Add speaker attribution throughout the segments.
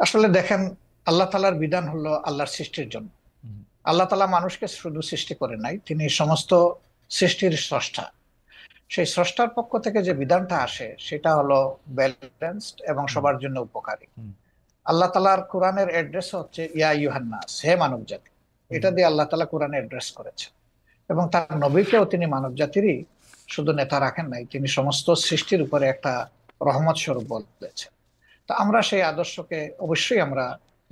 Speaker 1: আসলে দেখেন, আল্লাহ তালার বিধান হলো আল্লাহর সৃষ্টির জন্য।
Speaker 2: হুম,
Speaker 1: আল্লাহ তালা মানুষকে শুধু সৃষ্টি করে নাই, তিনি সমস্ত সৃষ্টির স্রষ্টা। সেই স্রষ্টার পক্ষ থেকে যে বিধানটা আসে সেটা হলো ব্যালেন্সড এবং
Speaker 2: হুম,
Speaker 1: সবার জন্য উপকারী।
Speaker 2: হুম,
Speaker 1: আল্লাহ তালার কোরআনের অ্যাড্রেস হচ্ছে ইয়া ইউহান্নাস, হে মানব জাতি।
Speaker 2: হুম,
Speaker 1: এটা দিয়ে আল্লাহ তালা কোরআনে অ্যাড্রেস করেছে। এবং তার নবীকেও তিনি মানব জাতিরই শুধু নেতা রাখেন নাই, তিনি সমস্ত সৃষ্টির উপরে একটা রহমত স্বরূপ বলেছেন। তা আমরা সেই আদর্শকে অবশ্যই আমরা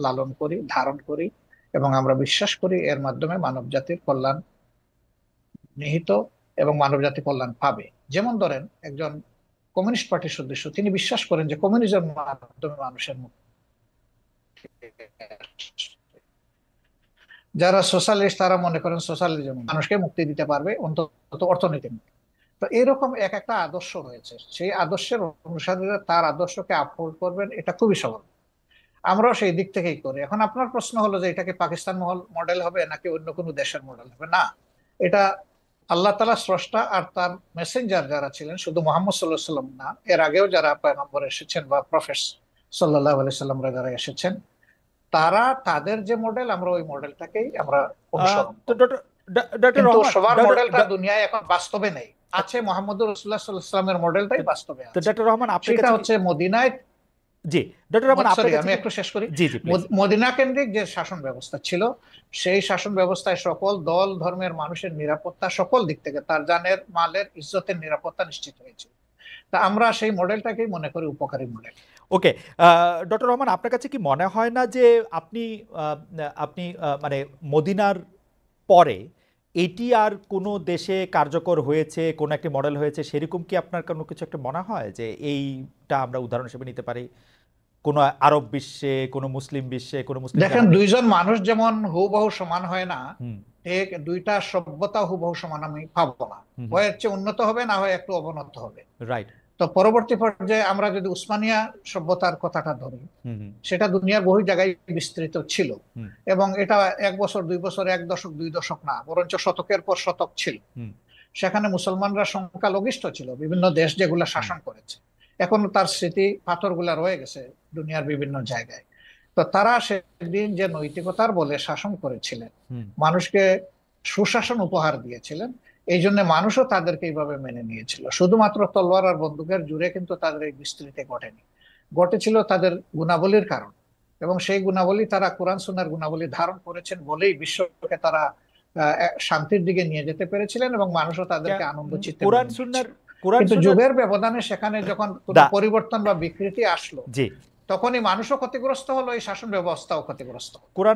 Speaker 1: লালন করি, ধারণ করি, এবং আমরা বিশ্বাস করি এর মাধ্যমে মানব জাতির কল্যাণ নিহিত এবং মানব জাতি কল্যাণ পাবে। যেমন ধরেন, একজন কমিউনিস্ট পার্টির সদস্য, তিনি বিশ্বাস করেন যে কমিউনিজমের মাধ্যমে মানুষের মুক্তি। যারা সোশ্যালিস্ট তারা মনে করেন সোশ্যালিজম মানুষকে মুক্তি দিতে পারবে, অন্তত অর্থনীতি মুক্তি। তো এরকম এক একটা আদর্শ রয়েছে, সেই আদর্শের অনুসারীরা তার আদর্শকে আপহোল্ড করবেন, এটা খুবই সহজ। আমরাও সেই দিক থেকেই করি। এখন আপনার প্রশ্ন হলো যে এটাকে পাকিস্তান মডেল হবে নাকি অন্য কোনো দেশের মডেল হবে? না, এটা আল্লাহ তালা স্রষ্টা, আর তার মেসেঞ্জার যারা ছিলেন, শুধু মোহাম্মদ সাল্লাহ সাল্লাম না, এর আগেও যারা পয়গম্বর এসেছেন বা প্রফেট সাল্লাহ আলাইহি সাল্লামরা যারা এসেছেন, তারা তাদের যে মডেল, আমরা ওই মডেলটাকেই আমরা অনুসরণ
Speaker 2: তো
Speaker 1: করব।
Speaker 2: ডক্টর
Speaker 1: কিন্তু
Speaker 2: রহমান,
Speaker 1: সবার মডেলটা দুনিয়ায় এখন বাস্তবে নেই। আছে মোহাম্মদ রসুল্লাহ সাল্লাহ সাল্লামের মডেলটাই বাস্তবে
Speaker 2: তো
Speaker 1: আছে।
Speaker 2: ডক্টর রহমান আপনার
Speaker 1: সেটা
Speaker 2: কাছে কি,
Speaker 1: হচ্ছে মদিনায়।
Speaker 2: জি ডক্টর রহমান
Speaker 1: সরি,
Speaker 2: আপনার কাছে
Speaker 1: আমি
Speaker 2: কি,
Speaker 1: একটু শেষ করি।
Speaker 2: জি জি প্লিজ।
Speaker 1: মদিনা কেন্দ্রিক যে শাসন ব্যবস্থা ছিল, সেই শাসন ব্যবস্থায় সকল দল ধর্মের মানুষের নিরাপত্তা, সকল দিক থেকে তার জানের মালের ইজ্জতের নিরাপত্তা নিশ্চিত হয়েছে। তা আমরা সেই মডেলটাকেই মনে করি উপকারী মডেল।
Speaker 2: ওকে, ডক্টর রহমান আপনার কাছে কি মনে হয় না যে আপনি আহ, আপনি মানে মদিনার পরে এটি আর কোনো দেশে কার্যকর হয়েছে, কোনো একটি মডেল হয়েছে, সেরকম কি আপনার কোনো কিছু একটা মনে হয় যে এইটা আমরা উদাহরণ হিসেবে নিতে পারি কোনো আরব বিশ্বে, কোনো মুসলিম বিশ্বে, কোনো মুসলিম
Speaker 1: দেখেন,
Speaker 2: জাহানে?
Speaker 1: দুইজন মানুষ যেমন হুবহু সমান হয় না,
Speaker 2: হুম,
Speaker 1: ঠিক দুইটা সভ্যতা হুবহু সমান আমি পাবো না।
Speaker 2: হুম, হুম,
Speaker 1: হয় এর চেয়ে উন্নত হবে, না হয় একটু অবনত হবে।
Speaker 2: রাইট,
Speaker 1: তো পরবর্তী পর্যায়ে আমরা যদি উসমানিয়া সভ্যতার কথাটা ধরি,
Speaker 2: হুম, হুম,
Speaker 1: সেটা দুনিয়ার বহু জায়গায় বিস্তৃত ছিল।
Speaker 2: হুম,
Speaker 1: এবং এটা 1 বছর 2 বছর, 1 দশক 2 দশক না, বরঞ্চ শতকের পর শতক ছিল।
Speaker 2: হুম,
Speaker 1: সেখানে মুসলমানরা সংখ্যালঘিষ্ঠ ছিল, বিভিন্ন দেশ যেগুলা
Speaker 2: হুম,
Speaker 1: শাসন করেছে। এখনো তার স্মৃতি পাথরগুলা রয়ে গেছে দুনিয়ার বিভিন্ন জায়গায়। তো তারা সেদিন যে নৈতিকতার বলে শাসন করেছিলেন,
Speaker 2: হুম,
Speaker 1: মানুষকে সুশাসন উপহার দিয়েছিলেন, এই জন্য মানুষও তাদেরকে এইভাবে মেনে নিয়েছিল। শুধুমাত্র তলোয়ার আর বন্দুকের জুড়ে কিন্তু তাদের এই বিস্তৃতি ঘটেনি, ঘটেছিল তাদের গুণাবলীর কারণ। এবং সেই গুণাবলী তারা কোরআন সুন্নাহর গুণাবলী ধারণ করেছেন বলেই বিশ্বকে তারা শান্তির দিকে নিয়ে যেতে পেরেছিলেন, এবং মানুষও তাদেরকে আনন্দ চিত্তে
Speaker 2: কোরআন
Speaker 1: মেনে
Speaker 2: সুন্নাহর,
Speaker 1: নিয়েছিল।
Speaker 2: কোরআন
Speaker 1: কিন্তু
Speaker 2: সুন্নাহর,
Speaker 1: যুগের ব্যবধানে সেখানে যখন কোনো
Speaker 2: দা,
Speaker 1: পরিবর্তন বা বিকৃতি আসলো,
Speaker 2: জি,
Speaker 1: তখনই মানুষও ক্ষতিগ্রস্ত হলো, এই শাসন ব্যবস্থাও ক্ষতিগ্রস্ত হলো।
Speaker 2: কোরআন